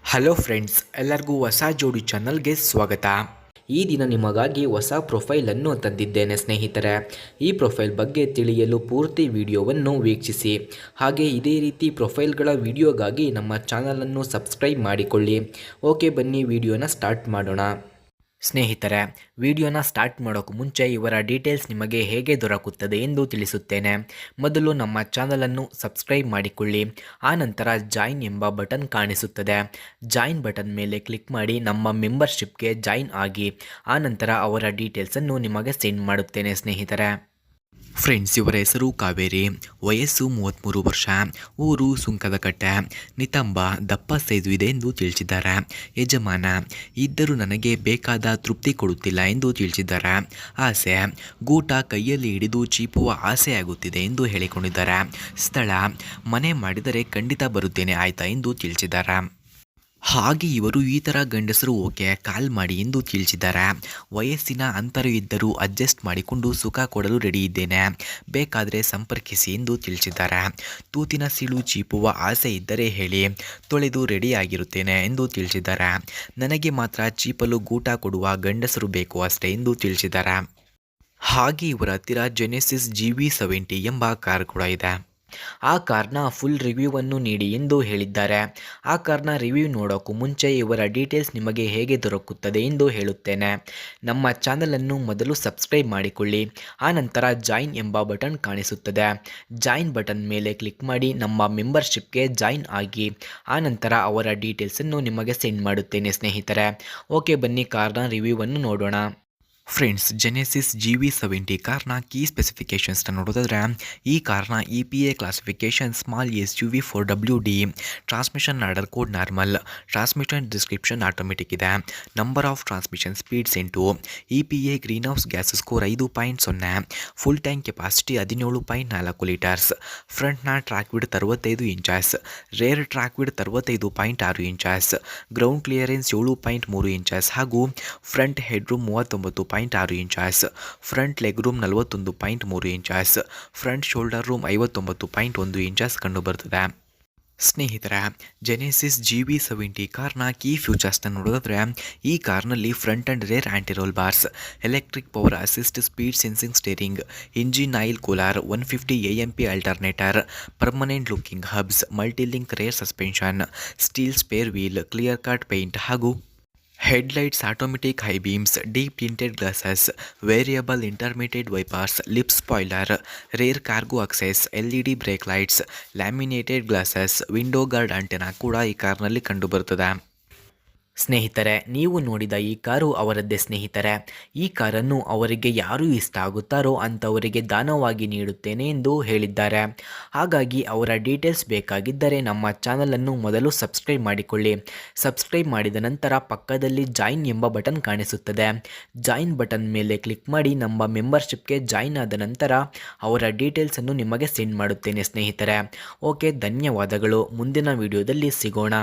Hello friends, ಎಲ್ಲರಿಗೂ ಹೊಸ ಜೋಡಿ ಚಾನಲ್ಗೆ ಸ್ವಾಗತ. ಈ ದಿನ ನಿಮಗಾಗಿ ಹೊಸ ಪ್ರೊಫೈಲನ್ನು ತಂದಿದ್ದೇನೆ ಸ್ನೇಹಿತರೆ. ಈ ಪ್ರೊಫೈಲ್ ಬಗ್ಗೆ ತಿಳಿಯಲು ಪೂರ್ತಿ ವಿಡಿಯೋವನ್ನು ವೀಕ್ಷಿಸಿ. ಹಾಗೆ ಇದೇ ರೀತಿ ಪ್ರೊಫೈಲ್ಗಳ ವಿಡಿಯೋಗಾಗಿ ನಮ್ಮ ಚಾನಲನ್ನು ಸಬ್ಸ್ಕ್ರೈಬ್ ಮಾಡಿಕೊಳ್ಳಿ. ಓಕೆ, ಬನ್ನಿ ವಿಡಿಯೋನ ಸ್ಟಾರ್ಟ್ ಮಾಡೋಣ. ಸ್ನೇಹಿತರೆ, ವಿಡಿಯೋನ ಸ್ಟಾರ್ಟ್ ಮಾಡೋಕ್ಕೂ ಮುಂಚೆ ಇವರ ಡೀಟೇಲ್ಸ್ ನಿಮಗೆ ಹೇಗೆ ದೊರಕುತ್ತದೆ ಎಂದು ತಿಳಿಸುತ್ತೇನೆ. ಮೊದಲು ನಮ್ಮ ಚಾನಲನ್ನು ಸಬ್ಸ್ಕ್ರೈಬ್ ಮಾಡಿಕೊಳ್ಳಿ. ಆನಂತರ ಜಾಯಿನ್ ಎಂಬ ಬಟನ್ ಕಾಣಿಸುತ್ತದೆ. ಜಾಯಿನ್ ಬಟನ್ ಮೇಲೆ ಕ್ಲಿಕ್ ಮಾಡಿ ನಮ್ಮ ಮೆಂಬರ್ಶಿಪ್ಗೆ ಜಾಯಿನ್ ಆಗಿ. ಆನಂತರ ಅವರ ಡೀಟೇಲ್ಸನ್ನು ನಿಮಗೆ ಸೆಂಡ್ ಮಾಡುತ್ತೇನೆ ಸ್ನೇಹಿತರೆ. ಫ್ರೆಂಡ್ಸ್, ಇವರ ಹೆಸರು ಕಾವೇರಿ, ವಯಸ್ಸು 33 ವರ್ಷ, ಊರು ಸುಂಕದಕಟ್ಟೆ, ನಿತಂಬ, ದಪ್ಪ ಸೈಜು ಇದೆ ಎಂದು ತಿಳಿಸಿದ್ದಾರೆ. ಯಜಮಾನ ಇದ್ದರೂ ನನಗೆ ಬೇಕಾದ ತೃಪ್ತಿ ಕೊಡುತ್ತಿಲ್ಲ ಎಂದು ತಿಳಿಸಿದ್ದಾರೆ. ಆಸೆ ಗೂಟ ಕೈಯಲ್ಲಿ ಹಿಡಿದು ಚೀಪುವ ಆಸೆ ಆಗುತ್ತಿದೆ ಎಂದು ಹೇಳಿಕೊಂಡಿದ್ದಾರೆ. ಸ್ಥಳ ಮನೆ ಮಾಡಿದರೆ ಖಂಡಿತ ಬರುತ್ತೇನೆ ಆಯ್ತಾ ಎಂದು ತಿಳಿಸಿದ್ದಾರೆ. ಹಾಗೆ ಇವರು ಈ ಥರ ಗಂಡಸರು ಓಕೆ ಕಾಲ್ ಮಾಡಿ ಎಂದು ತಿಳಿಸಿದ್ದಾರೆ. ವಯಸ್ಸಿನ ಅಂತರ ಇದ್ದರೂ ಅಡ್ಜಸ್ಟ್ ಮಾಡಿಕೊಂಡು ಸುಖ ಕೊಡಲು ರೆಡಿ ಇದ್ದೇನೆ, ಬೇಕಾದರೆ ಸಂಪರ್ಕಿಸಿ ಎಂದು ತಿಳಿಸಿದ್ದಾರೆ. ತೂತಿನ ಸೀಳು ಚೀಪುವ ಆಸೆ ಇದ್ದರೆ ಹೇಳಿ, ತೊಳೆದು ರೆಡಿಯಾಗಿರುತ್ತೇನೆ ಎಂದು ತಿಳಿಸಿದ್ದಾರೆ. ನನಗೆ ಮಾತ್ರ ಚೀಪಲು ಗೂಟ ಕೊಡುವ ಗಂಡಸರು ಬೇಕು ಅಷ್ಟೇ ಎಂದು ತಿಳಿಸಿದ್ದಾರೆ. ಹಾಗೆ ಇವರ ಹತ್ತಿರ ಜೆನೆಸಿಸ್ GV70 ಎಂಬ ಕಾರ್ ಕೂಡ ಇದೆ. ಆ ಕಾರ್ನ ಫುಲ್ ರಿವ್ಯೂವನ್ನು ನೀಡಿ ಎಂದು ಹೇಳಿದ್ದಾರೆ. ಆ ಕಾರ್ನ ರಿವ್ಯೂ ನೋಡೋಕ್ಕೂ ಮುಂಚೆ ಇವರ ಡೀಟೇಲ್ಸ್ ನಿಮಗೆ ಹೇಗೆ ದೊರಕುತ್ತದೆ ಎಂದು ಹೇಳುತ್ತೇನೆ. ನಮ್ಮ ಚಾನಲನ್ನು ಮೊದಲು ಸಬ್ಸ್ಕ್ರೈಬ್ ಮಾಡಿಕೊಳ್ಳಿ. ಆನಂತರ ಜಾಯಿನ್ ಎಂಬ ಬಟನ್ ಕಾಣಿಸುತ್ತದೆ. ಜಾಯಿನ್ ಬಟನ್ ಮೇಲೆ ಕ್ಲಿಕ್ ಮಾಡಿ ನಮ್ಮ ಮೆಂಬರ್ಶಿಪ್ಗೆ ಜಾಯಿನ್ ಆಗಿ. ಆನಂತರ ಅವರ ಡೀಟೇಲ್ಸನ್ನು ನಿಮಗೆ ಸೆಂಡ್ ಮಾಡುತ್ತೇನೆ ಸ್ನೇಹಿತರೆ. ಓಕೆ, ಬನ್ನಿ ಕಾರ್ನ ರಿವ್ಯೂವನ್ನು ನೋಡೋಣ. ಫ್ರೆಂಡ್ಸ್, ಜೆನೆಸಿಸ್ GV70 ಕಾರ್ನ ಕೀ ಸ್ಪೆಸಿಫಿಕೇಷನ್ಸ್ನ ನೋಡೋದಾದರೆ, ಈ ಕಾರ್ನ EPA classification small SUV 4WD, transmission order code normal, transmission description automatic ಇದೆ, number of transmission speeds 8, EPA green house gas score 5.0, full tank capacity 17.4 litres, ಫ್ರಂಟ್ನ track width 65 inches, rear track width 65.6 inches, ground clearance 7.3 inches ಹಾಗೂ front headroom 39.6 inches, front leg room 41.3 inches, front shoulder room 59.1 inches ಕಂಡುಬರುತ್ತದೆ. ಸ್ನೇಹಿತರೆ, Genesis GV70 ಕಾರ್ನ key ಫ್ಯೂಚರ್ಸ್ನ ನೋಡೋದಾದರೆ, ಈ ಕಾರ್ನಲ್ಲಿ front and rear antiroll bars, electric power assist, speed sensing steering, engine oil cooler, 150 AMP alternator, permanent locking hubs, multilink rear suspension, steel spare wheel, clear cut paint ಹಾಗೂ headlights automatic high beams, deep tinted glasses, variable intermediate wipers, lip spoiler, rear cargo access, LED brake lights, laminated glasses, window guard antenna ಕೂಡ ಈ ಕಾರ್ನಲ್ಲಿ ಕಂಡುಬರುತ್ತದೆ. ಸ್ನೇಹಿತರೆ, ನೀವು ನೋಡಿದ ಈ car ಅವರದ್ದೇ ಸ್ನೇಹಿತರೆ. ಈ ಕಾರನ್ನು ಅವರಿಗೆ ಯಾರು ಇಷ್ಟ ಆಗುತ್ತಾರೋ ಅಂಥವರಿಗೆ ದಾನವಾಗಿ ನೀಡುತ್ತೇನೆ ಎಂದು ಹೇಳಿದ್ದಾರೆ. ಹಾಗಾಗಿ ಅವರ ಡೀಟೇಲ್ಸ್ ಬೇಕಾಗಿದ್ದರೆ ನಮ್ಮ ಚಾನಲನ್ನು ಮೊದಲು ಸಬ್ಸ್ಕ್ರೈಬ್ ಮಾಡಿಕೊಳ್ಳಿ. ಸಬ್ಸ್ಕ್ರೈಬ್ ಮಾಡಿದ ನಂತರ ಪಕ್ಕದಲ್ಲಿ ಜಾಯಿನ್ ಎಂಬ ಬಟನ್ ಕಾಣಿಸುತ್ತದೆ. ಜಾಯಿನ್ ಬಟನ್ ಮೇಲೆ ಕ್ಲಿಕ್ ಮಾಡಿ ನಮ್ಮ ಮೆಂಬರ್ಶಿಪ್ಗೆ ಜಾಯಿನ್ ಆದ ನಂತರ ಅವರ ಡೀಟೇಲ್ಸನ್ನು ನಿಮಗೆ ಸೆಂಡ್ ಮಾಡುತ್ತೇನೆ ಸ್ನೇಹಿತರೆ. ಓಕೆ, ಧನ್ಯವಾದಗಳು. ಮುಂದಿನ ವಿಡಿಯೋದಲ್ಲಿ ಸಿಗೋಣ.